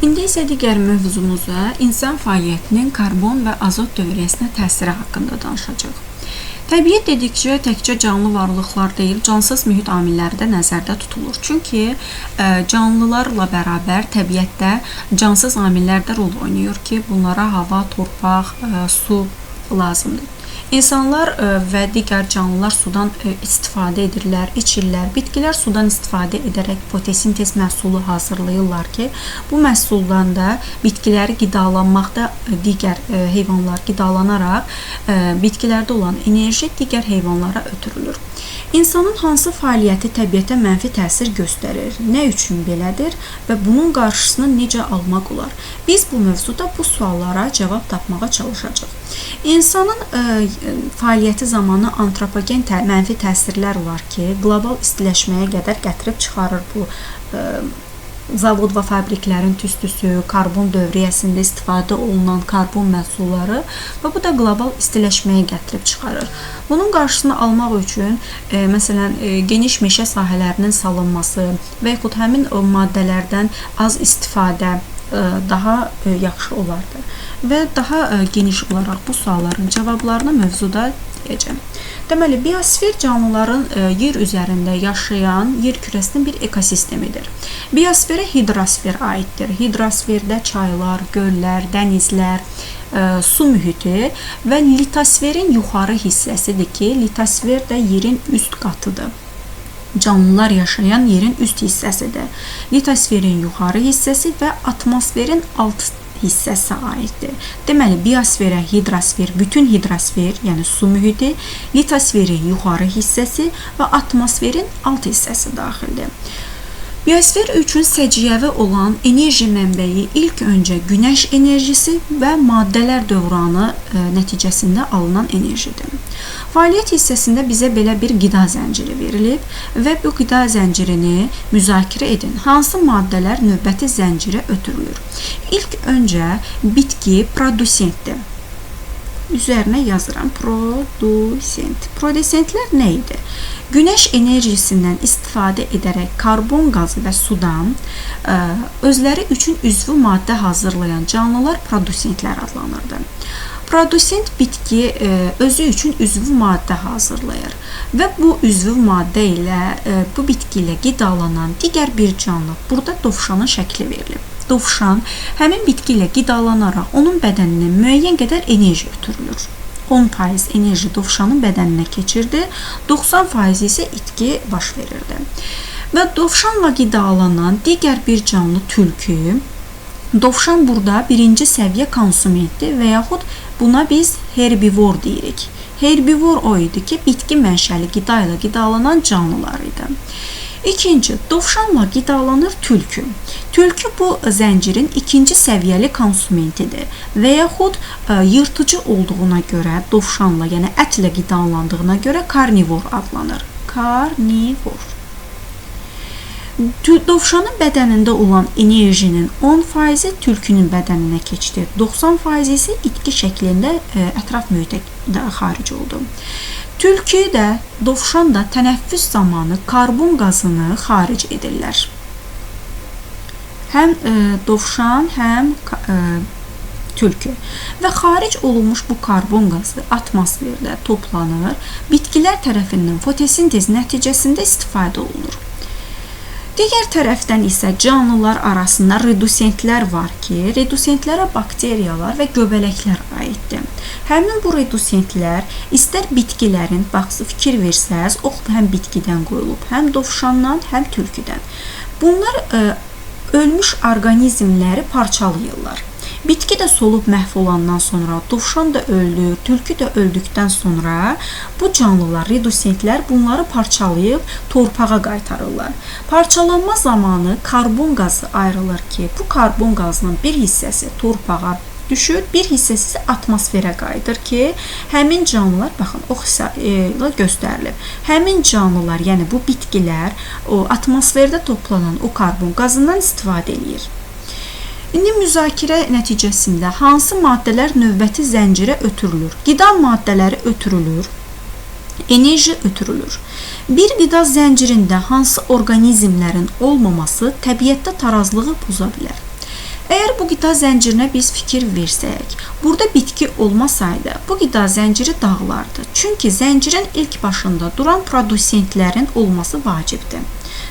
İndi isə digər mövzumuza insan fəaliyyətinin karbon və azot dövriyyəsinə təsiri haqqında danışacağıq. Təbiət dedikcə təkcə canlı varlıqlar deyil, cansız mühit amilləri də nəzərdə tutulur. Çünki canlılarla bərabər təbiətdə cansız amillər də rol oynayır ki, bunlara hava, torpaq, su lazımdır. İnsanlar və digər canlılar sudan istifadə edirlər, içirlər. Bitkilər sudan istifadə edərək fotosintez məhsulu hazırlayırlar ki, bu məhsuldan da bitkiləri qidalanmaqda digər heyvanlar qidalanaraq bitkilərdə olan enerji digər heyvanlara ötürülür. İnsanın hansı fəaliyyəti təbiətə mənfi təsir göstərir, nə üçün belədir və bunun qarşısını necə almaq olar? Biz bu mövzuda bu suallara cavab tapmağa çalışacağıq. İnsanın fəaliyyəti zamanı antropogen mənfi təsirlər var ki, qlobal istiləşməyə qədər gətirib çıxarır bu zavod və fabriklərin tüstüsü, karbon dövriyyəsində istifadə olunan karbon məhsulları və bu da qlobal istiləşməyə gətirib çıxarır. Bunun qarşısını almaq üçün məsələn geniş meşə sahələrinin salınması və yaxud həmin o maddələrdən az istifadə daha yaxşı olardı. Və daha geniş olaraq bu sualların cavablarını mövzuda deyəcəm. Deməli, biosfer canlıların yer üzərində yaşayan yer kürəsinin bir ekosistemidir. Biosferə hidrosfer aiddir. Hidrosferdə çaylar, göllər, dənizlər, su mühiti və litosferin yuxarı hissəsidir ki, litosfer də yerin üst qatıdır. Canlılar yaşayan yerin üst hissəsidir. Litosferin yuxarı hissəsi və atmosferin alt hissəsi aiddir. Deməli, biosferə hidrosfer, bütün hidrosfer, yəni su mühiti, litosferin yuxarı hissəsi və atmosferin alt hissəsi daxildir. Biosfer üçün səciyyəvi olan enerji mənbəyi ilk öncə günəş enerjisi və maddələr dövranı nəticəsində alınan enerjidir. Fəaliyyət hissəsində bizə belə bir qida zənciri verilib və bu qida zəncirini müzakirə edin. Hansı maddələr növbəti zəncirə ötürülür? İlk öncə bitki produsentdir. Üzərinə yazıram. Produsent. Produsentlər nə idi? Günəş enerjisindən istifadə edərək karbon qazı və sudan özləri üçün üzvü maddə hazırlayan canlılar produsentlər adlanırdı. Produsent bitki özü üçün üzvü maddə hazırlayır və bu üzvü maddə ilə bu bitki ilə qidalanan digər bir canlı, burada dovşanın şəkli verilib. Dovşan həmin bitki ilə qidalanaraq onun bədəninə müəyyən qədər enerji ötürülür. 10% enerji dovşanın bədəninə keçirdi, 90% isə itki baş verirdi. Və dovşanla qidalanan digər bir canlı tülkü, dovşan burada birinci səviyyə konsumentdir və yaxud buna biz herbivor deyirik. Herbivor o idi ki, bitki mənşəli qida ilə qidalanan canlılar idi. İkinci, dovşanla qidalanır tülkü. Tülkü bu zəncirin ikinci səviyyəli konsumentidir və yaxud yırtıcı olduğuna görə dovşanla, yəni ətlə qidalandığına görə karnivor adlanır. Karnivor. Dovşanın bədənində olan enerjinin 10%-i tülkünün bədəninə keçdi. 90% isə itki şəklində ətraf mühitə xaric oldu. Tülkü də, dovşan da tənəffüs zamanı karbon qazını xaric edirlər. Həm dovşan, həm tülkü. Və xaric olunmuş bu karbon qazı atmosferdə toplanır, bitkilər tərəfindən fotosintez nəticəsində istifadə olunur. Digər tərəfdən isə canlılar arasında redusentlər var ki, redusentlərə bakteriyalar və göbələklər aiddir. Həmin bu redusentlər istər bitkilərin, bax, fikir versəz, ox həm bitkidən qoyulub, həm dovşandan, həm tülküdən. Bunlar ölmüş orqanizmləri parçalayırlar. Bitki də solub məhv olandan sonra, dovşan da öldü, tülkü də öldükdən sonra bu canlılar, redusentlər bunları parçalayıb torpağa qaytarırlar. Parçalanma zamanı karbon qazı ayrılır ki, bu karbon qazının bir hissəsi torpağa düşür, bir hissəsi atmosferə qayıdır ki, həmin canlılar, baxın, ox ilə göstərilib. Həmin canlılar, yəni bu bitkilər, o atmosferdə toplanan o karbon qazından istifadə edir. İndi müzakirə nəticəsində hansı maddələr növbəti zəncirə ötürülür? Qida maddələri ötürülür, enerji ötürülür. Bir qida zəncirində hansı orqanizmlərin olmaması təbiətdə tarazlığı poza bilər? Əgər bu qida zəncirinə biz fikir versək, burada bitki olmasaydı, bu qida zənciri dağlardı. Çünki zəncirin ilk başında duran produsentlərin olması vacibdir.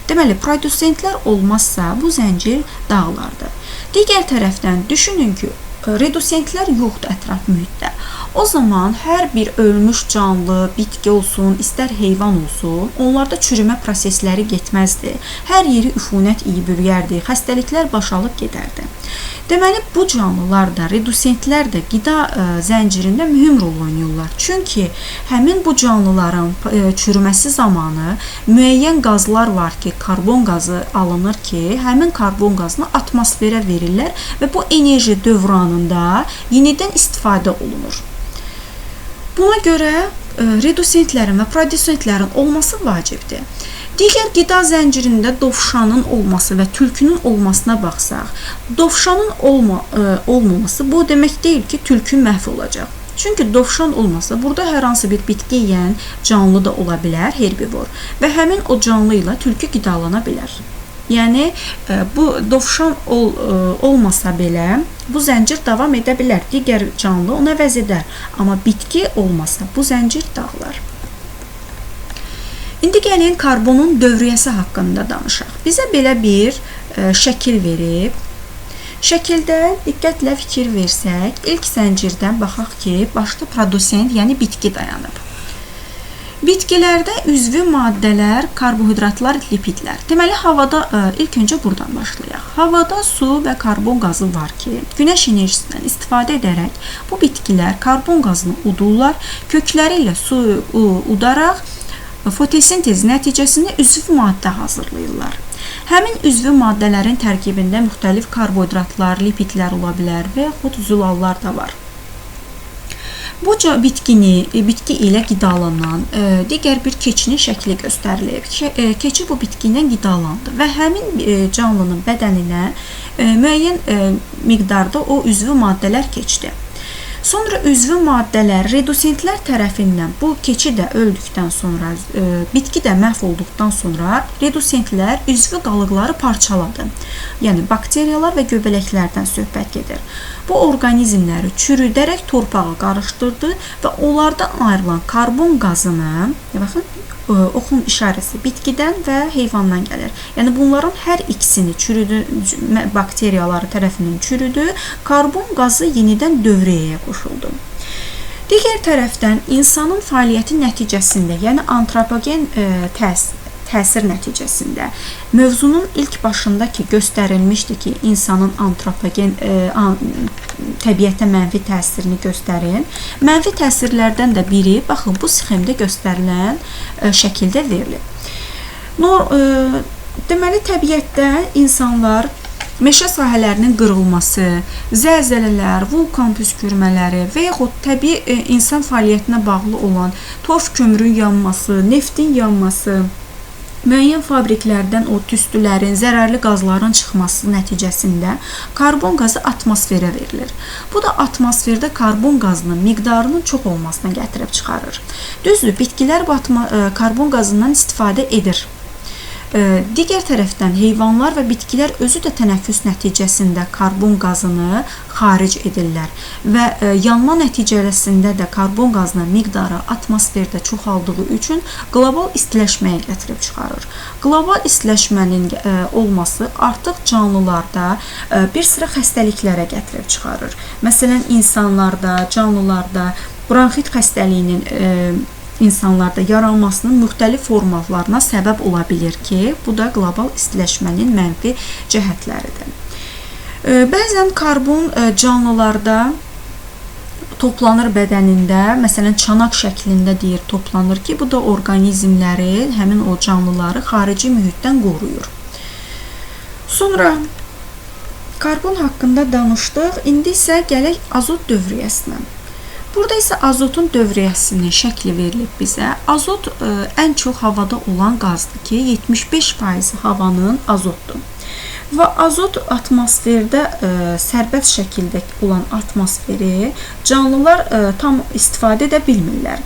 Deməli, produsentlər olmazsa, bu zəncir dağlardı. Digər tərəfdən düşünün ki, redusentlər yoxdur ətraf mühitdə. O zaman hər bir ölmüş canlı, bitki olsun, istər heyvan olsun, onlarda çürümə prosesləri getməzdi. Hər yeri üfunət iyi bürüyərdi, xəstəliklər başalıb gedərdi. Deməli, bu canlılar da, redusentlər də qida zəncirində mühüm rol oynayırlar. Çünki həmin bu canlıların çürüməsi zamanı müəyyən qazlar var ki, karbon qazı alınır ki, həmin karbon qazını atmosferə verirlər və bu enerji dövranında yenidən istifadə olunur. Buna görə redusentlərin və produsentlərin olması vacibdir. Digər qida zəncirində dovşanın olması və tülkünün olmasına baxsaq, dovşanın olmaması bu demək deyil ki, tülkü məhv olacaq. Çünki dovşan olmasa, burada hər hansı bir bitki yeyən canlı da ola bilər, herbivor, və həmin o canlı ilə tülkü qidalana bilər. Yəni, bu dovşan olmasa belə, bu zəncir davam edə bilər. Digər canlı ona əvəz edər. Amma bitki olmasa, bu zəncir dağlar. İndi gəlin karbonun dövriyyəsi haqqında danışaq. Bizə belə bir şəkil verib. Şəkildə diqqətlə fikir versək, ilk zəncirdən baxaq ki, başda produsent, yəni bitki dayanıb. Bitkilərdə üzvü maddələr, karbohidratlar, lipidlər. Deməli, havada ilk öncə buradan başlayaq. Havada su və karbon qazı var ki, günəş enerjisindən istifadə edərək bu bitkilər karbon qazını udurlar, kökləri ilə suyu udaraq fotosintez nəticəsində üzvü maddə hazırlayırlar. Həmin üzvü maddələrin tərkibində müxtəlif karbohidratlar, lipidlər ola bilər və yaxud zülallar da var. Bu bitki ilə qidalanan digər bir keçinin şəkli göstərilib. Keçi bu bitki ilə qidalandı və həmin canlının bədəninə müəyyən miqdarda o üzvü maddələr keçdi. Sonra üzvü maddələr redusentlər tərəfindən bu keçi də öldükdən sonra, bitki də məhv olduqdan sonra redusentlər üzvü qalıqları parçaladı. Yəni, bakteriyalar və göbələklərdən söhbət gedir. Bu orqanizmləri çürüdərək torpağa qarışdırdı və onlardan ayrılan karbon qazını, baxın, oxun işarəsi bitkidən və heyvandan gəlir. Yəni, bunların hər ikisini çürüdü, bakteriyaları tərəfindən çürüdü, karbon qazı yenidən dövriyyəyə qoşuldu. Digər tərəfdən, insanın fəaliyyəti nəticəsində, yəni antropogen təsir nəticəsində mövzunun ilk başında ki, göstərilmişdi ki, insanın antropogen təbiətə mənfi təsirini göstərin. Mənfi təsirlərdən də biri, baxın, bu sxemdə göstərilən şəkildə verilir. Deməli, təbiətdə insanlar meşə sahələrinin qırılması, zəlzələlər, vulkan püskürmələri və yaxud təbii insan fəaliyyətinə bağlı olan torf kömürün yanması, neftin yanması, müəyyən fabriklərdən o tüstülərin, zərərli qazların çıxması nəticəsində karbon qazı atmosferə verilir. Bu da atmosferdə karbon qazının miqdarının çox olmasına gətirib çıxarır. Düzdür, bitkilər bu karbon qazından istifadə edir. Digər tərəfdən heyvanlar və bitkilər özü də tənəffüs nəticəsində karbon qazını xaric edirlər və yanma nəticəsində də karbon qazının miqdarı atmosferdə çoxaldığı üçün qlobal istiləşməyə gətirib çıxarır. Qlobal istiləşmənin olması artıq canlılarda bir sıra xəstəliklərə gətirib çıxarır. Məsələn, insanlarda, canlılarda bronxit xəstəliyinin insanlarda yaranmasının müxtəlif formalarına səbəb ola bilir ki, bu da qlobal istiləşmənin mənfi cəhətləridir. Bəzən karbon canlılarda toplanır bədənində, məsələn, çanaq şəklində toplanır ki, bu da orqanizmləri, həmin o canlıları xarici mühitdən qoruyur. Sonra karbon haqqında danışdıq, indi isə gələk azot dövriyyəsinə. Burada isə azotun dövriyyəsinin şəkli verilib bizə. Azot ən çox havada olan qazdır ki, 75% havanın azotdur. Və azot atmosferdə sərbəst şəkildə olan atmosferi canlılar tam istifadə edə bilmirlər.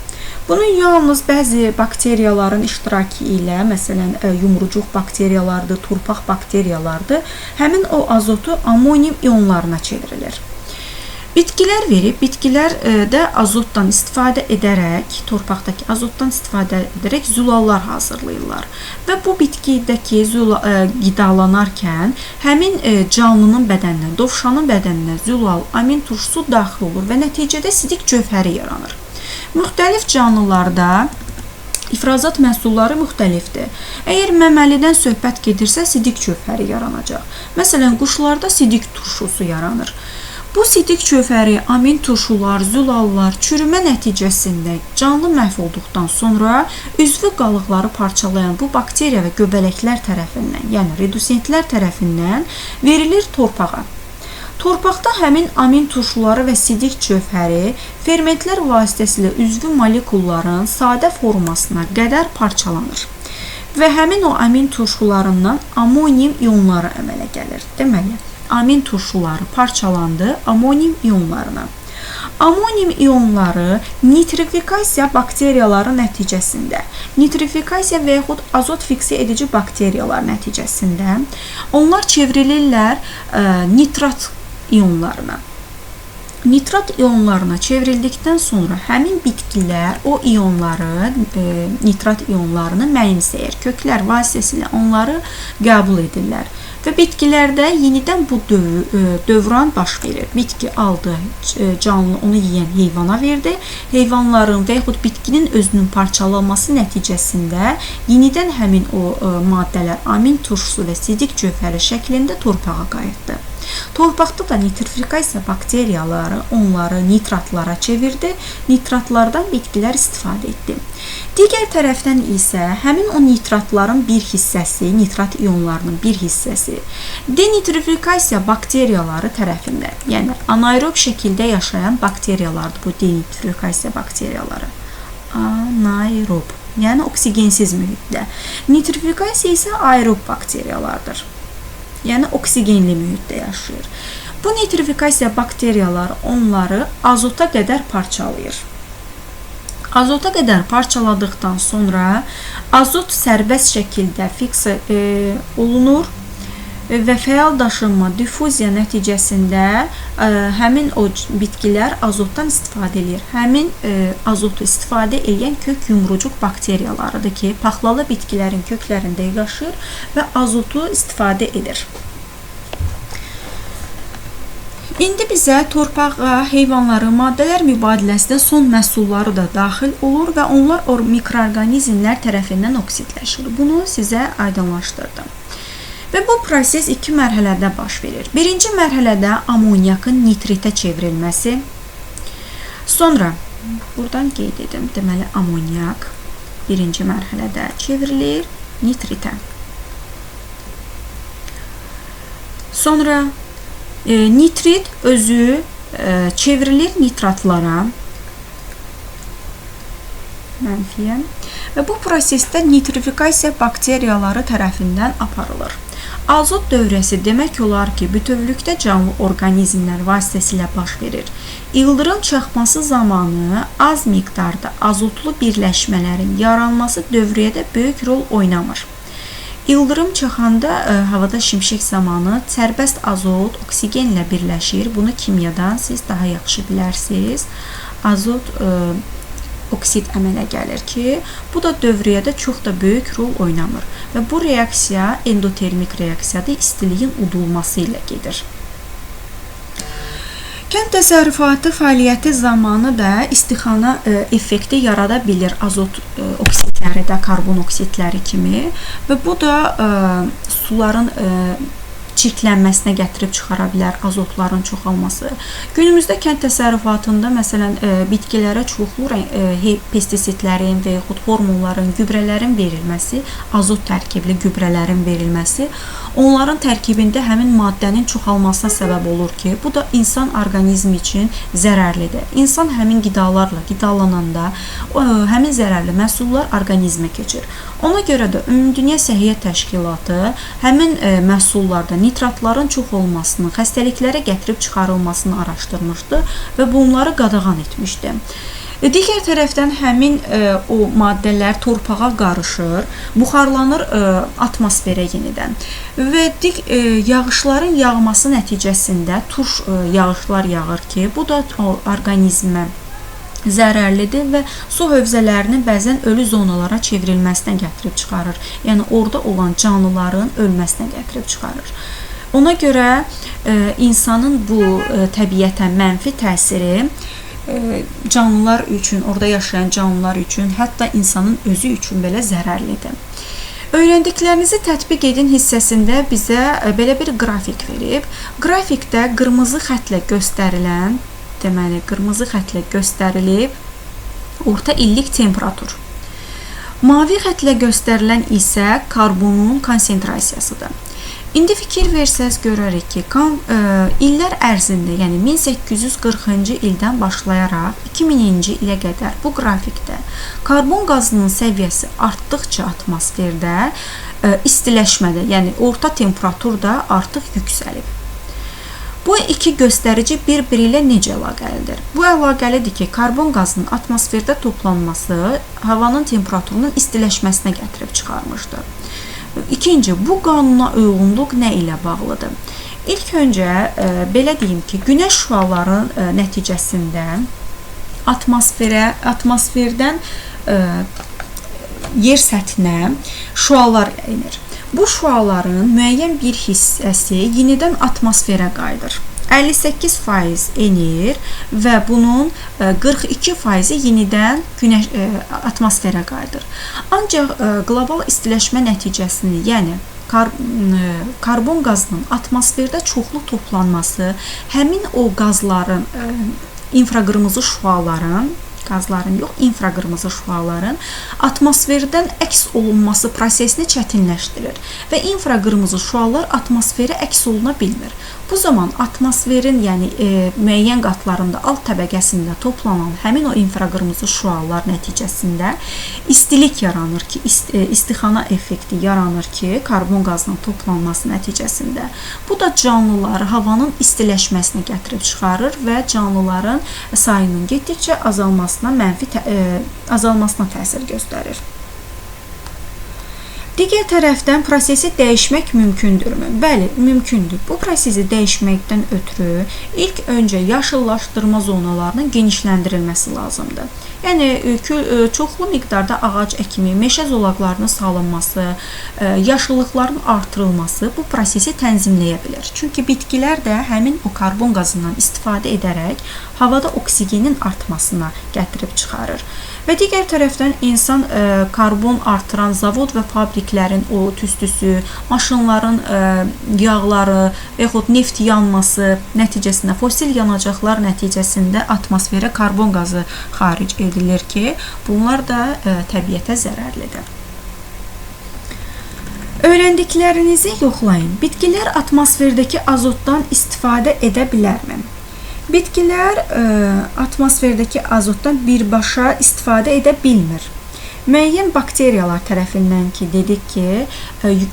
Bunun yalnız bəzi bakteriyaların iştirakı ilə, məsələn, yumrucuq bakteriyalardır, torpaq bakteriyalardır, həmin o azotu amonium ionlarına çevrilir. Bitkilər verib, bitkilər də azotdan istifadə edərək, torpaqdakı azotdan istifadə edərək zülallar hazırlayırlar. Və bu bitkidəki qidalanarkən həmin canlının bədəninə, dovşanın bədəninə zülal, amin turşusu daxil olur və nəticədə sidik cövhəri yaranır. Müxtəlif canlılarda ifrazat məhsulları müxtəlifdir. Əgər məməlidən söhbət gedirsə, sidik cövhəri yaranacaq. Məsələn, quşlarda sidik turşusu yaranır. Bu sidik cövhəri, amin turşular, zülallar çürümə nəticəsində canlı məhv olduqdan sonra üzvü qalıqları parçalayan bu bakteriya və göbələklər tərəfindən, yəni redusentlər tərəfindən verilir torpağa. Torpaqda həmin amin turşuları və sidik cövhəri fermentlər vasitəsilə üzvü molekulların sadə formasına qədər parçalanır və həmin o amin turşularından amonium ionları əmələ gəlir. Deməli, amin turşuları parçalandı amonium ionlarına. Amonium ionları nitrifikasiya bakteriyaları nəticəsində, nitrifikasiya və yaxud azot fiksi edici bakteriyalar nəticəsində onlar çevrilirlər nitrat ionlarına. Nitrat ionlarına çevrildikdən sonra həmin bitkilər o ionları, nitrat ionlarını mənimsəyir. Köklər vasitəsilə onları qəbul edirlər. Və bitkilərdə yenidən bu dövran baş verir. Bitki aldı, canlı onu yeyən heyvana verdi. Heyvanların və yaxud bitkinin özünün parçalanması nəticəsində yenidən həmin o maddələr amin turşusu və sidik cövhəri şəklində torpağa qayıtdı. Torpaqda da nitrifikasiya bakteriyaları onları nitratlara çevirdi. Nitratlardan bitkilər istifadə etdi. Digər tərəfdən isə həmin o nitratların bir hissəsi, nitrat ionlarının bir hissəsi denitrifikasiya bakteriyaları tərəfindən, yəni anaerob şəkildə yaşayan bakteriyalardır bu denitrifikasiya bakteriyaları. Anaerob, yəni oksigensiz mühitdə. Nitrifikasiya isə aerob bakteriyalardır. Yəni oksigenli mühitdə yaşayır. Bu nitrifikasiya bakteriyaları onları azota qədər parçalayır. Azota qədər parçaladıqdan sonra azot sərbəst şəkildə fiks olunur və fəal daşınma, difuziya nəticəsində həmin o bitkilər azotdan istifadə edir. Həmin azotu istifadə edən kök yumrucuq bakteriyalarıdır ki, paxlalı bitkilərin köklərində yaşayır və azotu istifadə edir. İndi bizə torpağa, heyvanların maddələr mübadiləsinə son məhsulları da daxil olur və onlar mikroorqanizmlər tərəfindən oksidləşir. Bunu sizə aydınlaşdırdım. Və bu proses iki mərhələdə baş verir. Birinci mərhələdə amoniakın nitritə çevrilməsi. Sonra, buradan qeyd edim, deməli amoniak birinci mərhələdə çevrilir nitritə. Sonra nitrit özü çevrilir nitratlara, mənfiyə və bu prosesdə nitrifikasiya bakteriyaları tərəfindən aparılır. Azot dövrəsi demək olar ki, bütövlükdə canlı orqanizmlər vasitəsilə baş verir. İldırım çaxması zamanı az miqdarda azotlu birləşmələrin yaranması dövriyədə böyük rol oynamır. İldırım çaxanda havada şimşək zamanı sərbəst azot oksigenlə birləşir. Bunu kimyadan siz daha yaxşı bilərsiniz. Azot oksid əmələ gəlir ki, bu da dövriyyədə çox da böyük rol oynamır. Və bu reaksiya endotermik reaksiyadır, istiliyin udulması ilə gedir. Kənd təsərrüfatı fəaliyyəti zamanı da istixana effekti yarada bilir azot oksidləri də, karbon oksidləri kimi və bu da suların çirklənməsinə gətirib çıxara bilər, azotların çoxalması. Günümüzdə kənd təsərrüfatında məsələn bitkilərə çoxlu pestisidlərin və yaxud hormonların, gübrələrin verilməsi, azot tərkibli gübrələrin verilməsi onların tərkibində həmin maddənin çoxalmasına səbəb olur ki, bu da insan orqanizmi üçün zərərlidir. İnsan həmin qidalarla qidalananda həmin zərərli məhsullar orqanizmə keçir. Ona görə də Ümumdünya Səhiyyə Təşkilatı həmin məhsullarda nitratların çox olmasını, xəstəliklərə gətirib çıxarılmasını araşdırmışdı və bunları qadağan etmişdi. Digər tərəfdən həmin o maddələr torpağa qarışır, buxarlanır atmosferə yenidən və yağışların yağması nəticəsində turş yağışlar yağır ki, bu da orqanizmə zərərlidir və su hövzələrinin bəzən ölü zonalara çevrilməsinə gətirib çıxarır. Yəni orada olan canlıların ölməsinə gətirib çıxarır. Ona görə insanın bu təbiətə mənfi təsiri canlılar üçün, orada yaşayan canlılar üçün, hətta insanın özü üçün belə zərərlidir. Öyrəndiklərinizi tətbiq edin hissəsində bizə belə bir qrafik verib. Qrafikdə qırmızı xətlə göstərilən, deməli, qırmızı xətlə göstərilib orta illik temperatur. Mavi xətlə göstərilən isə karbonun konsentrasiyasıdır. İndi fikir versəz görərik ki, illər ərzində, yəni 1840-cı ildən başlayaraq 2000-ci ilə qədər bu qrafikdə karbon qazının səviyyəsi artdıqca atmosferdə istiləşmədə, yəni orta temperatur da artıq yüksəlib. Bu iki göstərici bir-biri ilə necə əlaqəlidir? Bu əlaqəlidir ki, karbon qazının atmosferdə toplanması havanın temperaturunun istiləşməsinə gətirib çıxarmışdır. İkinci, bu qanuna uyğunluq nə ilə bağlıdır? İlk öncə, belə deyim ki, günəş şüaların nəticəsində atmosferdən yer səthinə şüalar enir. Bu şüaların müəyyən bir hissəsi yenidən atmosferə qayıdır. 58% enir və bunun 42% yenidən atmosferə qayıdır. Ancaq qlobal istiləşmə nəticəsini, yəni karbon qazının atmosferdə çoxlu toplanması həmin o qazların, infraqırmızı şüaların, infraqırmızı şüaların atmosferdən əks olunması prosesini çətinləşdirir və infraqırmızı şüalar atmosferə əks oluna bilmir. Bu zaman atmosferin, yəni müəyyən qatlarında, alt təbəqəsində toplanan həmin o infraqırmızı şüalar nəticəsində istilik yaranır ki, istixana effekti yaranır ki, karbon qazının toplanması nəticəsində. Bu da canlıları havanın istiləşməsinə gətirib çıxarır və canlıların sayının getdikcə azalmasına təsir göstərir. Digər tərəfdən prosesi dəyişmək mümkündürmü? Bəli, mümkündür. Bu prosesi dəyişməkdən ötürü ilk öncə yaşıllaşdırma zonalarının genişləndirilməsi lazımdır. Yəni, çoxlu miqdarda ağac əkimi, meşə zolaqlarının salınması, yaşıllıqların artırılması bu prosesi tənzimləyə bilir. Çünki bitkilər də həmin o karbon qazından istifadə edərək havada oksigenin artmasına gətirib çıxarır. Və digər tərəfdən insan karbon artıran zavod və fabriklərin o tüstüsü, maşınların yağları və yaxud neft yanması nəticəsində, fosil yanacaqlar nəticəsində atmosferə karbon qazı xaric edilir ki, bunlar da təbiətə zərərlidir. Öyrəndiklərinizi yoxlayın. Bitkilər atmosferdəki azotdan istifadə edə bilərmi? Bitkilər atmosferdəki azotdan birbaşa istifadə edə bilmir. Müəyyən bakteriyalar tərəfindən ki, dedik ki,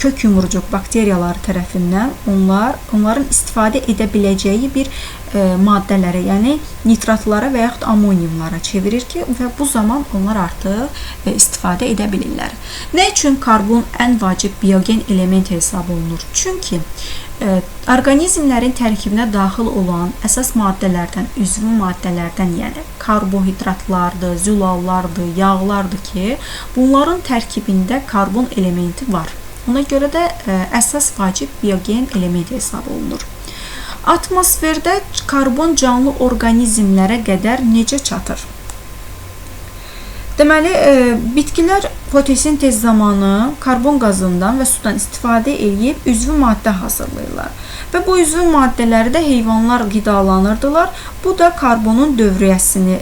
kök yumurcuq bakteriyaları tərəfindən onların istifadə edə biləcəyi bir maddələrə, yəni nitratlara və yaxud amoniumlara çevirir ki, və bu zaman onlar artıq istifadə edə bilirlər. Nə üçün karbon ən vacib biogen element hesab olunur? Çünki orqanizmlərin tərkibinə daxil olan əsas maddələrdən, üzvü maddələrdən, yəni karbohidratlardır, zülallardır, yağlardır ki, bunların tərkibində karbon elementi var. Ona görə də əsas vacib biogen element hesab olunur. Atmosferdə karbon canlı orqanizmlərə qədər necə çatır? Deməli, bitkilər fotosintez zamanı karbon qazından və sudan istifadə edib üzvü maddə hazırlayırlar. Və bu üzvü maddələri də heyvanlar qidalanırdılar. Bu da karbonun dövriyyəsini,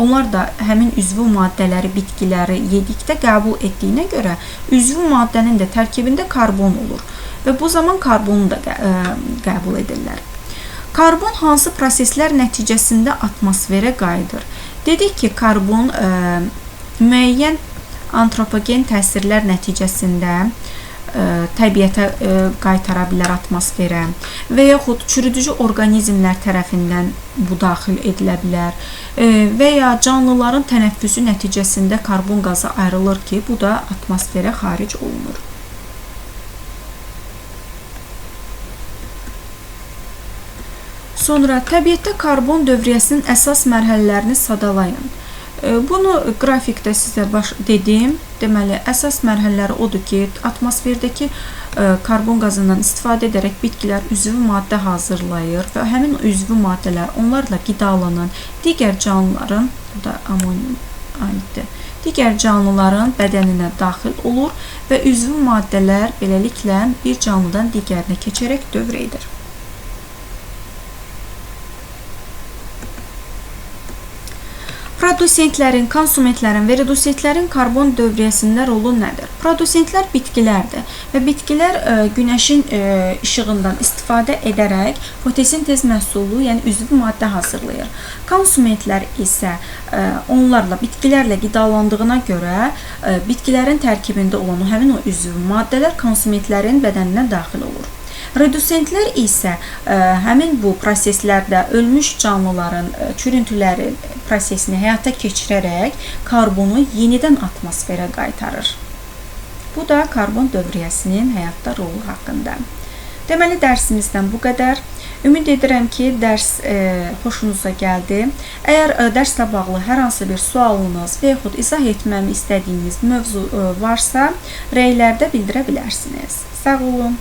onlar da həmin üzvü maddələri, bitkiləri yedikdə qəbul etdiyinə görə üzvü maddənin də tərkibində karbon olur. Və bu zaman karbonu da qəbul edirlər. Karbon hansı proseslər nəticəsində atmosferə qayıdır? Dedik ki, karbon müəyyən antropogen təsirlər nəticəsində təbiətə qaytara bilər, atmosferə və yaxud çürüdücü orqanizmlər tərəfindən bu daxil edilə bilər və ya canlıların tənəffüsü nəticəsində karbon qazı ayrılır ki, bu da atmosferə xaric olunur. Sonra təbiətdə karbon dövriyyəsinin əsas mərhələlərini sadalayın. Bunu qrafikdə sizə dedim. Deməli, əsas mərhələləri odur ki, atmosferdəki karbon qazından istifadə edərək bitkilər üzvü maddə hazırlayır və həmin üzvü maddələr onlarla qidalanan digər canlıların, bu da amonium aiddir, digər canlıların bədəninə daxil olur və üzvü maddələr beləliklə bir canlıdan digərinə keçərək dövr edir. Produsentlərin, konsumentlərin və redusentlərin karbon dövriyyəsində rolu nədir? Produsentlər bitkilərdir və bitkilər günəşin işığından istifadə edərək fotosintez məhsulu, yəni üzvü maddə hazırlayır. Konsumentlər isə onlarla, bitkilərlə qidalandığına görə bitkilərin tərkibində olan həmin o üzvü maddələr konsumentlərin bədəninə daxil olur. Redusentlər isə həmin bu proseslərdə ölmüş canlıların çürüntüləri prosesini həyata keçirərək karbonu yenidən atmosferə qaytarır. Bu da karbon dövriyyəsinin həyatda rolu haqqında. Deməli, dərsimizdən bu qədər. Ümid edirəm ki, dərs xoşunuza gəldi. Əgər dərslə bağlı hər hansı bir sualınız və yaxud izah etməmi istədiyiniz mövzu varsa, rəylərdə bildirə bilərsiniz. Sağ olun.